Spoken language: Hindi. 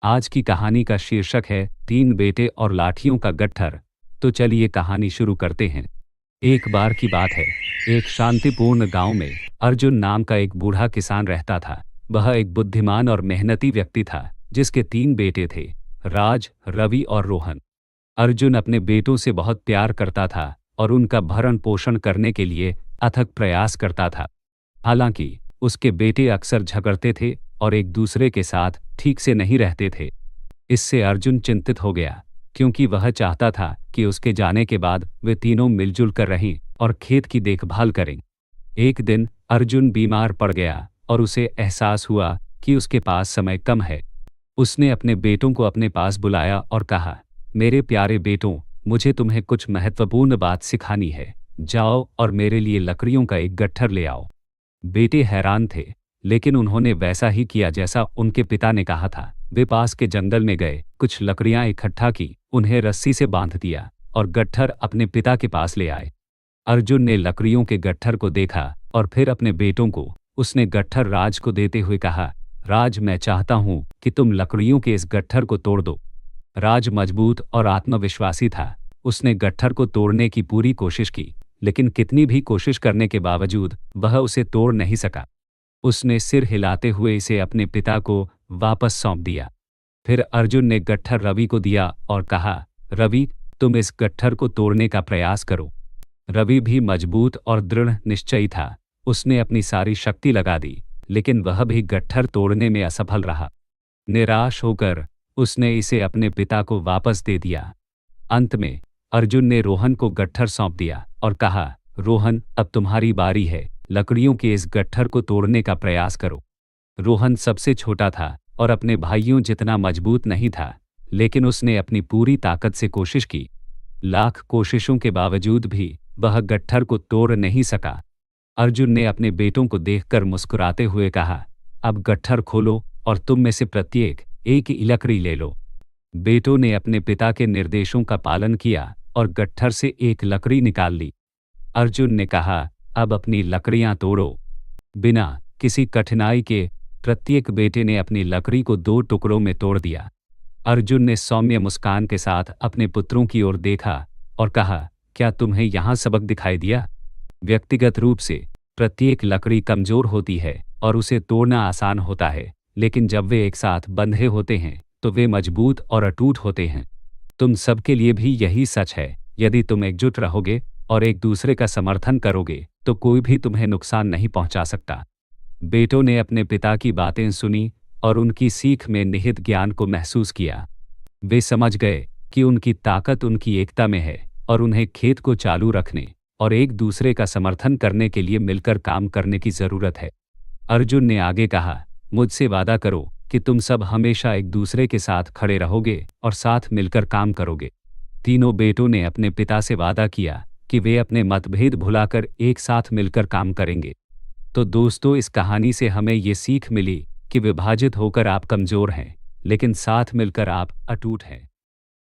आज की कहानी का शीर्षक है तीन बेटे और लाठियों का गट्ठर। तो चलिए कहानी शुरू करते हैं। एक बार की बात है, एक शांतिपूर्ण गांव में अर्जुन नाम का एक बूढ़ा किसान रहता था। वह एक बुद्धिमान और मेहनती व्यक्ति था जिसके तीन बेटे थे, राज, रवि और रोहन। अर्जुन अपने बेटों से बहुत प्यार करता था और उनका भरण पोषण करने के लिए अथक प्रयास करता था। हालांकि उसके बेटे अक्सर झगड़ते थे और एक दूसरे के साथ ठीक से नहीं रहते थे। इससे अर्जुन चिंतित हो गया, क्योंकि वह चाहता था कि उसके जाने के बाद वे तीनों मिलजुल कर रहें और खेत की देखभाल करें। एक दिन अर्जुन बीमार पड़ गया और उसे एहसास हुआ कि उसके पास समय कम है। उसने अपने बेटों को अपने पास बुलाया और कहा, मेरे प्यारे बेटों, मुझे तुम्हें कुछ महत्वपूर्ण बात सिखानी है। जाओ और मेरे लिए लकड़ियों का एक गट्ठर ले आओ। बेटे हैरान थे, लेकिन उन्होंने वैसा ही किया जैसा उनके पिता ने कहा था। वे पास के जंगल में गए, कुछ लकड़ियां इकट्ठा की, उन्हें रस्सी से बांध दिया और गट्ठर अपने पिता के पास ले आए। अर्जुन ने लकड़ियों के गट्ठर को देखा और फिर अपने बेटों को। उसने गट्ठर राज को देते हुए कहा, राज, मैं चाहता हूं कि तुम लकड़ियों के इस गट्ठर को तोड़ दो। राज मजबूत और आत्मविश्वासी था। उसने गट्ठर को तोड़ने की पूरी कोशिश की, लेकिन कितनी भी कोशिश करने के बावजूद वह उसे तोड़ नहीं सका। उसने सिर हिलाते हुए इसे अपने पिता को वापस सौंप दिया। फिर अर्जुन ने गट्ठर रवि को दिया और कहा, रवि, तुम इस गट्ठर को तोड़ने का प्रयास करो। रवि भी मजबूत और दृढ़ निश्चयी था। उसने अपनी सारी शक्ति लगा दी, लेकिन वह भी गट्ठर तोड़ने में असफल रहा। निराश होकर उसने इसे अपने पिता को वापस दे दिया। अंत में अर्जुन ने रोहन को गट्ठर सौंप दिया और कहा, रोहन, अब तुम्हारी बारी है। लकड़ियों के इस गट्ठर को तोड़ने का प्रयास करो। रोहन सबसे छोटा था और अपने भाइयों जितना मजबूत नहीं था, लेकिन उसने अपनी पूरी ताकत से कोशिश की। लाख कोशिशों के बावजूद भी वह गट्ठर को तोड़ नहीं सका। अर्जुन ने अपने बेटों को देखकर मुस्कुराते हुए कहा, अब गट्ठर खोलो और तुम में से प्रत्येक एक ही लकड़ी ले लो। बेटों ने अपने पिता के निर्देशों का पालन किया और गट्ठर से एक लकड़ी निकाल ली। अर्जुन ने कहा, अब अपनी लकड़ियां तोड़ो। बिना किसी कठिनाई के प्रत्येक बेटे ने अपनी लकड़ी को दो टुकड़ों में तोड़ दिया। अर्जुन ने सौम्य मुस्कान के साथ अपने पुत्रों की ओर देखा और कहा, क्या तुम्हें यहाँ सबक दिखाई दिया? व्यक्तिगत रूप से प्रत्येक लकड़ी कमजोर होती है और उसे तोड़ना आसान होता है, लेकिन जब वे एक साथ बंधे होते हैं तो वे मजबूत और अटूट होते हैं। तुम सबके लिए भी यही सच है। यदि तुम एकजुट रहोगे और एक दूसरे का समर्थन करोगे तो कोई भी तुम्हें नुकसान नहीं पहुंचा सकता। बेटों ने अपने पिता की बातें सुनी और उनकी सीख में निहित ज्ञान को महसूस किया। वे समझ गए कि उनकी ताकत उनकी एकता में है और उन्हें खेत को चालू रखने और एक दूसरे का समर्थन करने के लिए मिलकर काम करने की जरूरत है। अर्जुन ने आगे कहा, मुझसे वादा करो कि तुम सब हमेशा एक दूसरे के साथ खड़े रहोगे और साथ मिलकर काम करोगे। तीनों बेटों ने अपने पिता से वादा किया कि वे अपने मतभेद भुलाकर एक साथ मिलकर काम करेंगे। तो दोस्तों, इस कहानी से हमें ये सीख मिली कि विभाजित होकर आप कमजोर हैं, लेकिन साथ मिलकर आप अटूट हैं।